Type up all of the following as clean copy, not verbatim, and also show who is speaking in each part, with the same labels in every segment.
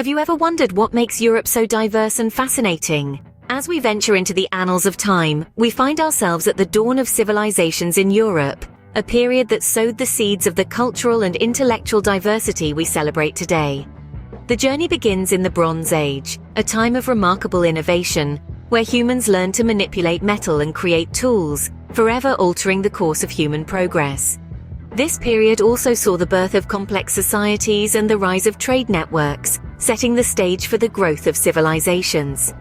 Speaker 1: Have you ever wondered what makes Europe so diverse and fascinating? As we venture into the annals of time, we find ourselves at the dawn of civilizations in Europe, a period that sowed the seeds of the cultural and intellectual diversity we celebrate today. The journey begins in the Bronze Age, a time of remarkable innovation, where humans learned to manipulate metal and create tools, forever altering the course of human progress. This period also saw the birth of complex societies and the rise of trade networks, setting the stage for the growth of civilizations.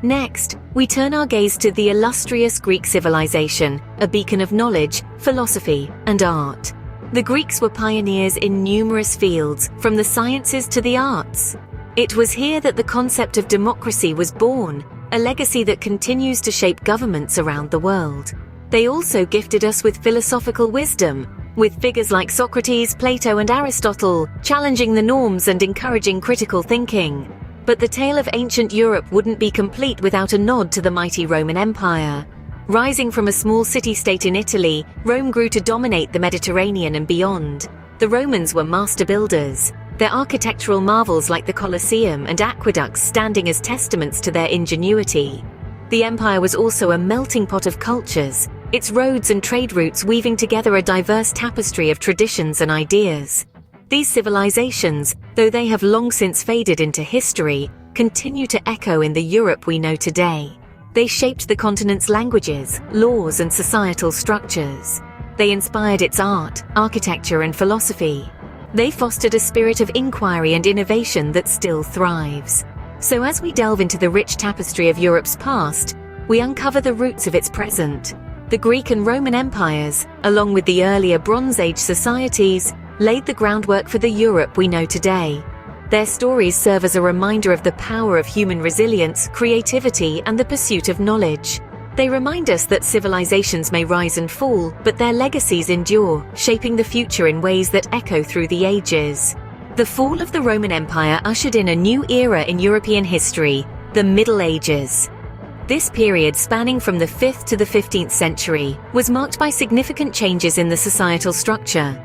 Speaker 1: Next, we turn our gaze to the illustrious Greek civilization, a beacon of knowledge, philosophy, and art. The Greeks were pioneers in numerous fields, from the sciences to the arts. It was here that the concept of democracy was born, a legacy that continues to shape governments around the world. They also gifted us with philosophical wisdom, with figures like Socrates, Plato, and Aristotle challenging the norms and encouraging critical thinking. But the tale of ancient Europe wouldn't be complete without a nod to the mighty Roman Empire. Rising from a small city-state in Italy, Rome grew to dominate the Mediterranean and beyond. The Romans were master builders, their architectural marvels like the Colosseum and aqueducts standing as testaments to their ingenuity. The empire was also a melting pot of cultures, its roads and trade routes weaving together a diverse tapestry of traditions and ideas. These civilizations, though they have long since faded into history, continue to echo in the Europe we know today. They shaped the continent's languages, laws, and societal structures. They inspired its art, architecture, and philosophy. They fostered a spirit of inquiry and innovation that still thrives. So as we delve into the rich tapestry of Europe's past, we uncover the roots of its present. The Greek and Roman empires, along with the earlier Bronze Age societies, laid the groundwork for the Europe we know today. Their stories serve as a reminder of the power of human resilience, creativity, and the pursuit of knowledge. They remind us that civilizations may rise and fall, but their legacies endure, shaping the future in ways that echo through the ages. The fall of the Roman Empire ushered in a new era in European history, the Middle Ages. This period, spanning from the 5th to the 15th century, was marked by significant changes in the societal structure.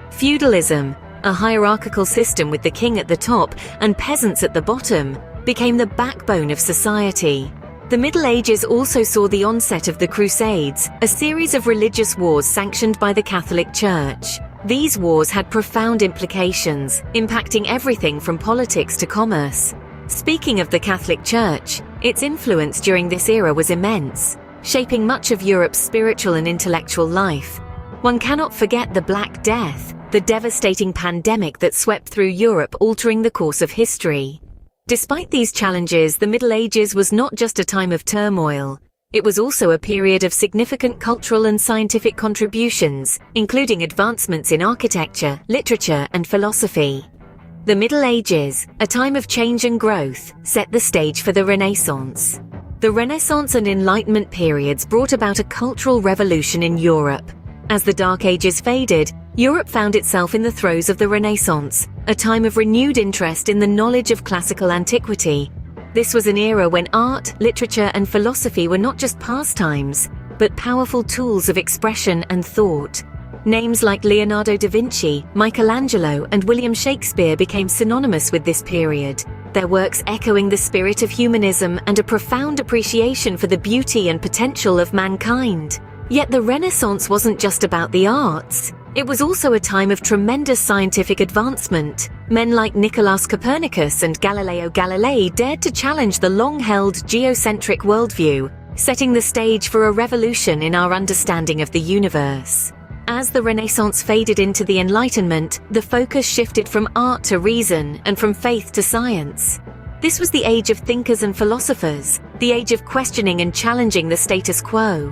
Speaker 1: Feudalism, a hierarchical system with the king at the top and peasants at the bottom, became the backbone of society. The Middle Ages also saw the onset of the Crusades, a series of religious wars sanctioned by the Catholic Church. These wars had profound implications, impacting everything from politics to commerce. Speaking of the Catholic Church, its influence during this era was immense, shaping much of Europe's spiritual and intellectual life. One cannot forget the Black Death, the devastating pandemic that swept through Europe, altering the course of history. Despite these challenges, the Middle Ages was not just a time of turmoil. It was also a period of significant cultural and scientific contributions, including advancements in architecture, literature, and philosophy. The Middle Ages, a time of change and growth, set the stage for the Renaissance. The Renaissance and Enlightenment periods brought about a cultural revolution in Europe. As the Dark Ages faded, Europe found itself in the throes of the Renaissance, a time of renewed interest in the knowledge of classical antiquity. This was an era when art, literature, and philosophy were not just pastimes, but powerful tools of expression and thought. Names like Leonardo da Vinci, Michelangelo, and William Shakespeare became synonymous with this period, their works echoing the spirit of humanism and a profound appreciation for the beauty and potential of mankind. Yet the Renaissance wasn't just about the arts. It was also a time of tremendous scientific advancement. Men like Nicolaus Copernicus and Galileo Galilei dared to challenge the long-held geocentric worldview, setting the stage for a revolution in our understanding of the universe. As the Renaissance faded into the Enlightenment, the focus shifted from art to reason and from faith to science. This was the age of thinkers and philosophers, the age of questioning and challenging the status quo.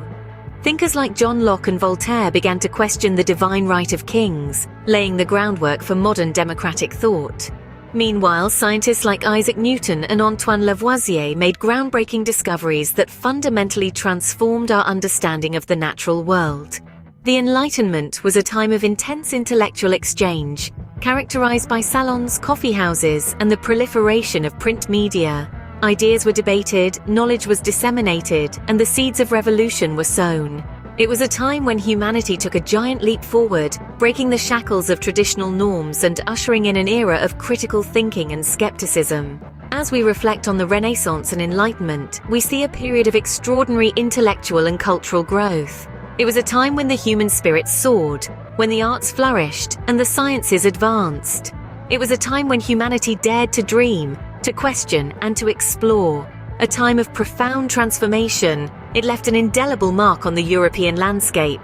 Speaker 1: Thinkers like John Locke and Voltaire began to question the divine right of kings, laying the groundwork for modern democratic thought. Meanwhile, scientists like Isaac Newton and Antoine Lavoisier made groundbreaking discoveries that fundamentally transformed our understanding of the natural world. The Enlightenment was a time of intense intellectual exchange, characterized by salons, coffeehouses, and the proliferation of print media. Ideas were debated, knowledge was disseminated, and the seeds of revolution were sown. It was a time when humanity took a giant leap forward, breaking the shackles of traditional norms and ushering in an era of critical thinking and skepticism. As we reflect on the Renaissance and Enlightenment, we see a period of extraordinary intellectual and cultural growth. It was a time when the human spirit soared, when the arts flourished and the sciences advanced. It was a time when humanity dared to dream, to question and to explore. A time of profound transformation. It left an indelible mark on the European landscape.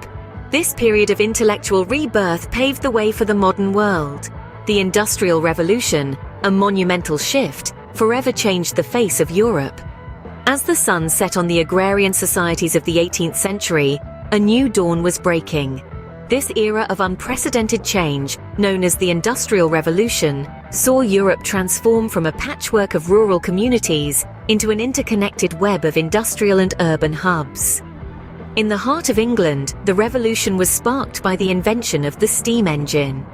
Speaker 1: This period of intellectual rebirth paved the way for the modern world. The Industrial Revolution, a monumental shift, forever changed the face of Europe. As the sun set on the agrarian societies of the 18th century, a new dawn was breaking. This era of unprecedented change, known as the Industrial Revolution, saw Europe transform from a patchwork of rural communities into an interconnected web of industrial and urban hubs. In the heart of England, the revolution was sparked by the invention of the steam engine.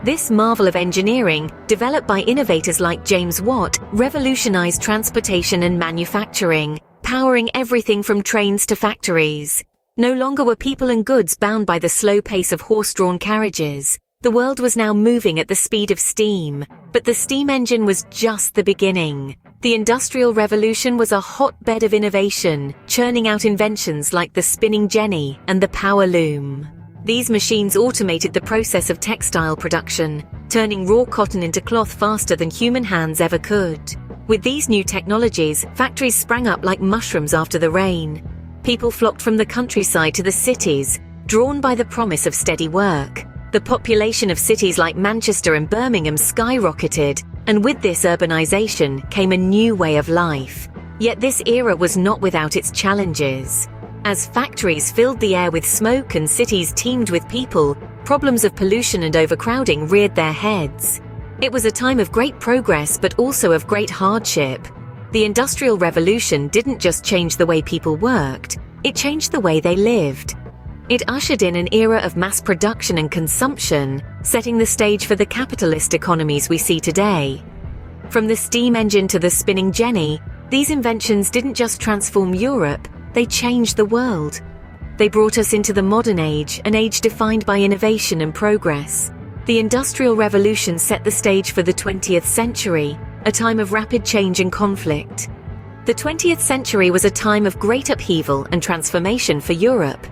Speaker 1: This marvel of engineering, developed by innovators like James Watt, revolutionized transportation and manufacturing, powering everything from trains to factories. No longer were people and goods bound by the slow pace of horse-drawn carriages. The world was now moving at the speed of steam. But the steam engine was just the beginning. The Industrial Revolution was a hotbed of innovation, churning out inventions like the spinning jenny and the power loom. These machines automated the process of textile production, turning raw cotton into cloth faster than human hands ever could. With these new technologies, factories sprang up like mushrooms after the rain. People flocked from the countryside to the cities, drawn by the promise of steady work. The population of cities like Manchester and Birmingham skyrocketed, and with this urbanization came a new way of life. Yet this era was not without its challenges. As factories filled the air with smoke and cities teemed with people, problems of pollution and overcrowding reared their heads. It was a time of great progress but also of great hardship. The Industrial Revolution didn't just change the way people worked, it changed the way they lived. It ushered in an era of mass production and consumption, setting the stage for the capitalist economies we see today. From the steam engine to the spinning jenny, these inventions didn't just transform Europe, they changed the world. They brought us into the modern age, an age defined by innovation and progress. The Industrial Revolution set the stage for the 20th century, a time of rapid change and conflict. The 20th century was a time of great upheaval and transformation for Europe.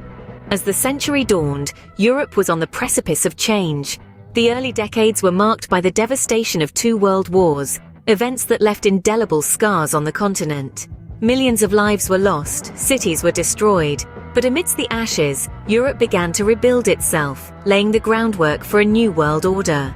Speaker 1: As the century dawned, Europe was on the precipice of change. The early decades were marked by the devastation of 2 world wars, events that left indelible scars on the continent. Millions of lives were lost, cities were destroyed, but amidst the ashes, Europe began to rebuild itself, laying the groundwork for a new world order.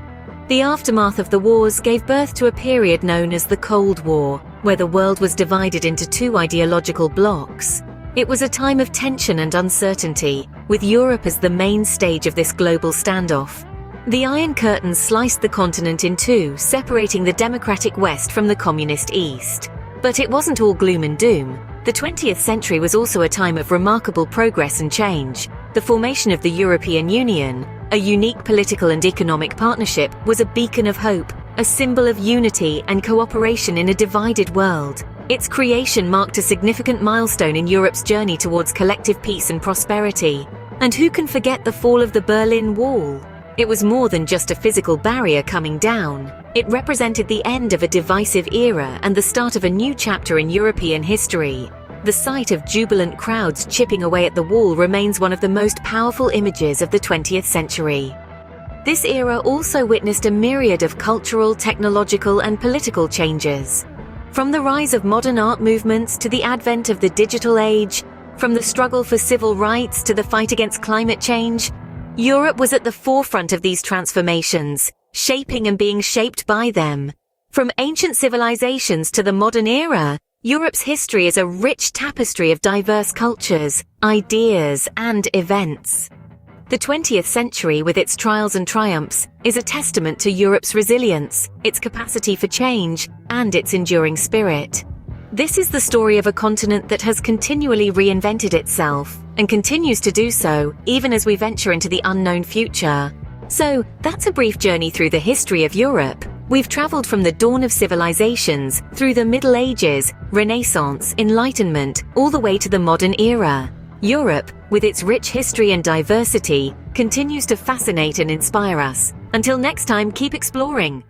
Speaker 1: The aftermath of the wars gave birth to a period known as the Cold War, where the world was divided into 2 ideological blocs. It was a time of tension and uncertainty, with Europe as the main stage of this global standoff. The Iron Curtain sliced the continent in 2, separating the democratic West from the communist East. But it wasn't all gloom and doom. The 20th century was also a time of remarkable progress and change. The formation of the European Union, a unique political and economic partnership, was a beacon of hope, a symbol of unity and cooperation in a divided world. Its creation marked a significant milestone in Europe's journey towards collective peace and prosperity. And who can forget the fall of the Berlin Wall? It was more than just a physical barrier coming down. It represented the end of a divisive era and the start of a new chapter in European history. The sight of jubilant crowds chipping away at the wall remains one of the most powerful images of the 20th century. This era also witnessed a myriad of cultural, technological, and political changes. From the rise of modern art movements to the advent of the digital age, from the struggle for civil rights to the fight against climate change, Europe was at the forefront of these transformations, shaping and being shaped by them. From ancient civilizations to the modern era, Europe's history is a rich tapestry of diverse cultures, ideas, and events. The 20th century, with its trials and triumphs, is a testament to Europe's resilience, its capacity for change, and its enduring spirit. This is the story of a continent that has continually reinvented itself, and continues to do so, even as we venture into the unknown future. So, that's a brief journey through the history of Europe. We've traveled from the dawn of civilizations, through the Middle Ages, Renaissance, Enlightenment, all the way to the modern era. Europe, with its rich history and diversity, continues to fascinate and inspire us. Until next time, keep exploring.